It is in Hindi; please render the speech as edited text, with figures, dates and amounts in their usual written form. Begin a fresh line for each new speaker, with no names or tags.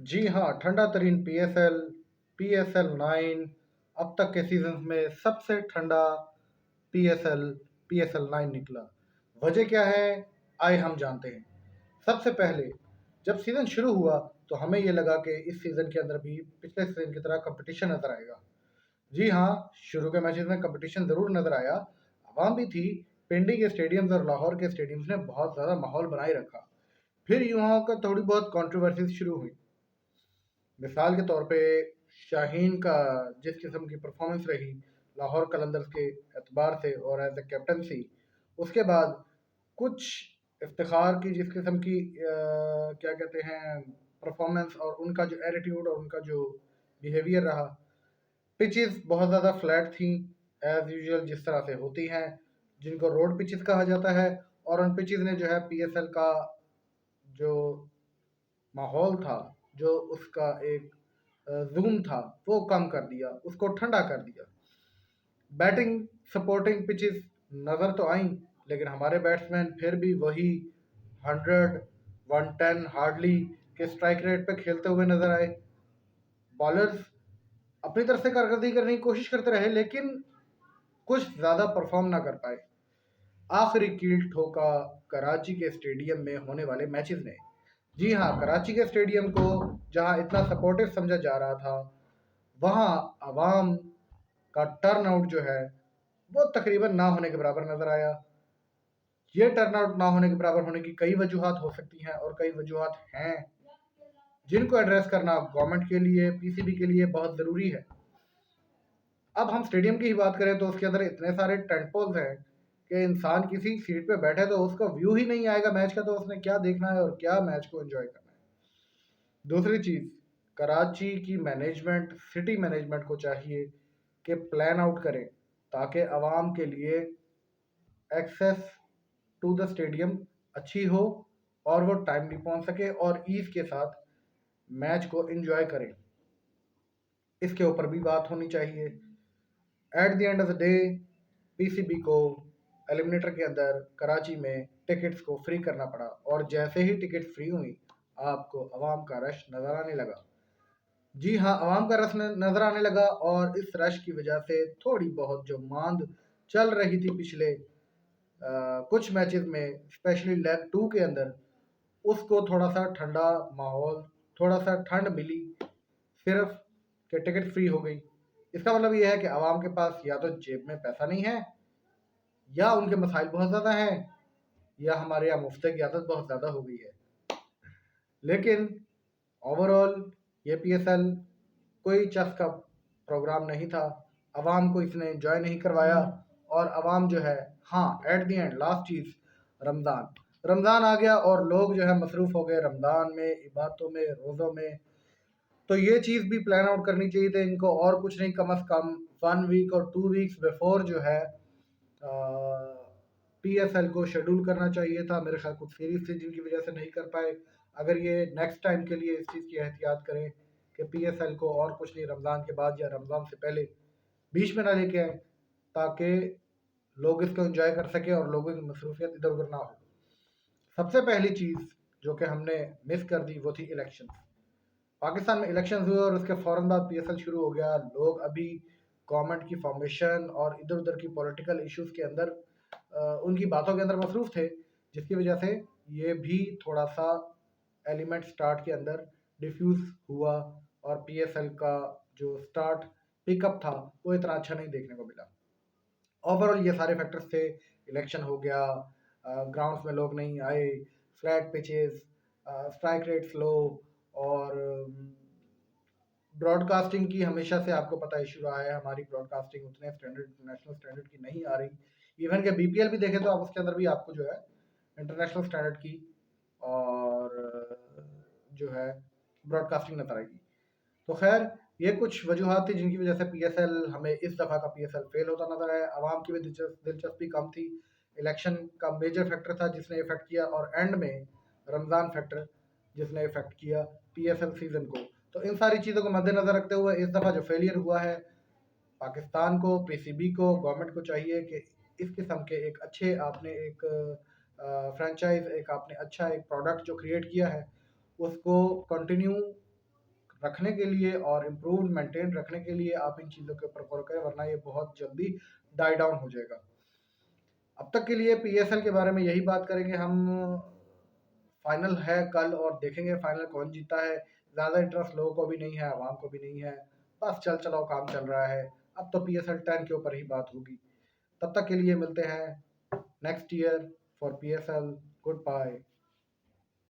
जी हाँ, ठंडा तरीन पीएसएल, पीएसएल 9 अब तक के सीजन्स में सबसे ठंडा पीएसएल, पीएसएल 9 निकला। वजह क्या है? आइए हम जानते हैं। सबसे पहले जब सीजन शुरू हुआ तो हमें ये लगा कि इस सीजन के अंदर भी पिछले सीजन की तरह कंपटीशन नजर आएगा। जी हाँ, शुरू के मैचेस में कंपटीशन जरूर नजर आया, आवाम भी थी। पिंडी के स्टेडियम्स और लाहौर के स्टेडियम्स ने बहुत ज्यादा माहौल बनाए रखा। फिर युवाओं का थोड़ी बहुत कंट्रोवर्सीज शुरू हुई। मिसाल के तौर पे शाहीन का जिस किस्म की परफॉर्मेंस रही लाहौर कलंदर्स के एतबार से और एज ए कैप्टनसी, उसके बाद कुछ इफ्तिखार की जिस किस्म की क्या कहते हैं परफॉर्मेंस और उनका जो एटीट्यूड और उनका जो बिहेवियर रहा। पिचेस बहुत ज़्यादा फ्लैट थी एज यूजुअल जिस तरह से होती हैं, जिनको रोड पिचेस कहा जाता है। और उन पिचेस ने जो है पीएसएल का जो माहौल था, जो उसका एक जूम था, वो कम कर दिया, उसको ठंडा कर दिया। बैटिंग सपोर्टिंग पिचेस नज़र तो आई, लेकिन हमारे बैट्समैन फिर भी वही 100 110 हार्डली के स्ट्राइक रेट पे खेलते हुए नजर आए। बॉलर्स अपनी तरफ से कारकर्दगी करने की कोशिश करते रहे, लेकिन कुछ ज़्यादा परफॉर्म ना कर पाए। आखिरी कील ठोका कराची के स्टेडियम में होने वाले मैचेस ने। जी हाँ, कराची के स्टेडियम को जहां इतना सपोर्टिव समझा जा रहा था, वहां आवाम का टर्न आउट जो है वो तकरीबन ना होने के बराबर नजर आया। ये टर्न आउट ना होने के बराबर होने की कई वजूहत हो सकती हैं और कई वजूहत हैं जिनको एड्रेस करना गवर्नमेंट के लिए, पीसीबी के लिए बहुत ज़रूरी है। अब हम स्टेडियम की ही बात करें तो उसके अंदर इतने सारे टेंट पोल्स हैं कि इंसान किसी सीट पे बैठे तो उसका व्यू ही नहीं आएगा मैच का, तो उसने क्या देखना है और क्या मैच को एंजॉय करना है। दूसरी चीज़, कराची की मैनेजमेंट, सिटी मैनेजमेंट को चाहिए कि प्लान आउट करें ताकि आवाम के लिए एक्सेस टू द स्टेडियम अच्छी हो और वो टाइमली पहुंच सके और ईज के साथ मैच को एंजॉय करें। इसके ऊपर भी बात होनी चाहिए। At the end of the day PCB को एलिमिनेटर के अंदर कराची में टिकट्स को फ्री करना पड़ा, और जैसे ही टिकट फ्री हुई आपको आवाम का रश नजर आने लगा। जी हाँ, आवाम का रश नजर आने लगा, और इस रश की वजह से थोड़ी बहुत जो मांद चल रही थी पिछले कुछ मैचेस में, स्पेशली लेग टू के अंदर, उसको थोड़ा सा ठंडा माहौल, थोड़ा सा ठंड मिली सिर्फ कि टिकट फ्री हो गई। इसका मतलब यह है कि आवाम के पास या तो जेब में पैसा नहीं है, या उनके मसाइल बहुत ज़्यादा हैं, या हमारे यहाँ मुफ्त की आदत बहुत ज़्यादा हो गई है। लेकिन ओवरऑल ये पीएसएल कोई चस का प्रोग्राम नहीं था। आवाम को इसने एंजॉय नहीं करवाया, और आवाम जो है, हाँ, एट दी एंड लास्ट चीज़, रमज़ान रमज़ान आ गया और लोग जो है मसरूफ़ हो गए रमज़ान में, इबादतों में, रोज़ों में। तो ये चीज़ भी प्लान आउट करनी चाहिए थी इनको, और कुछ नहीं, कम अज़ कम 1 वीक और 2 वीक्स बिफोर जो है पीएसएल को शेड्यूल करना चाहिए था। मेरे ख्याल कुछ सीरीज थी जिनकी वजह से नहीं कर पाए। अगर ये नेक्स्ट टाइम के लिए इस चीज़ की एहतियात करें कि पीएसएल को और कुछ नहीं, रमज़ान के बाद या रमज़ान से पहले बीच में ना लेके आए, ताकि लोग इसको एंजॉय कर सकें और लोगों की मसरूफियत इधर उधर ना हो। सबसे पहली चीज़ जो कि हमने मिस कर दी वो थी इलेक्शन। पाकिस्तान में इलेक्शन हुए और उसके फ़ौरन बाद पीएसएल शुरू हो गया। लोग अभी गवर्नमेंट की फॉर्मेशन और इधर उधर की पॉलिटिकल इश्यूज के अंदर उनकी बातों के अंदर मसरूफ़ थे, जिसकी वजह से ये भी थोड़ा सा एलिमेंट स्टार्ट के अंदर डिफ्यूज़ हुआ, और पीएसएल का जो स्टार्ट पिकअप था वो इतना अच्छा नहीं देखने को मिला। ओवरऑल ये सारे फैक्टर्स थे। इलेक्शन हो गया, ग्राउंड्स में लोग नहीं आए, flat pitches, strike rate slow, और ब्रॉडकास्टिंग की हमेशा से आपको पता इशू रहा है। हमारी ब्रॉडकास्टिंग उतने स्टैंडर्ड, इंटरनेशनल स्टैंडर्ड की नहीं आ रही। इवन के बीपीएल भी देखें तो आप उसके अंदर भी आपको जो है इंटरनेशनल स्टैंडर्ड की और जो है ब्रॉडकास्टिंग नजर आएगी। तो खैर, ये कुछ वजूहत थी जिनकी वजह से पीएसएल, हमें इस दफ़ा का पीएसएल फेल होता नजर आया। आवाम की भी दिलचस्पी कम थी। इलेक्शन का मेजर फैक्टर था जिसने इफेक्ट किया, और एंड में रमज़ान फैक्टर जिसने इफेक्ट किया पीएसएल सीजन को। तो इन सारी चीज़ों को मद्देनज़र रखते हुए इस दफ़ा जो फेलियर हुआ है, पाकिस्तान को, पीसीबी को, गवर्नमेंट को चाहिए कि इस किस्म के एक अच्छे आपने एक फ्रेंचाइज, एक आपने अच्छा एक प्रोडक्ट जो क्रिएट किया है, उसको कंटिन्यू रखने के लिए और इम्प्रूव मेंटेन रखने के लिए आप इन चीज़ों के ऊपर फॉलो करें, वरना ये बहुत जल्दी डाई डाउन हो जाएगा। अब तक के लिए पीएसएल के बारे में यही बात करेंगे हम। फाइनल है कल और देखेंगे फाइनल कौन जीता है। ज़्यादा इंटरेस्ट लोगों को भी नहीं है, आवाम को भी नहीं है, बस चल चलाओ काम चल रहा है। अब तो पीएसएल 10 के ऊपर ही बात होगी। तब तक के लिए मिलते हैं next year for PSL. Good bye.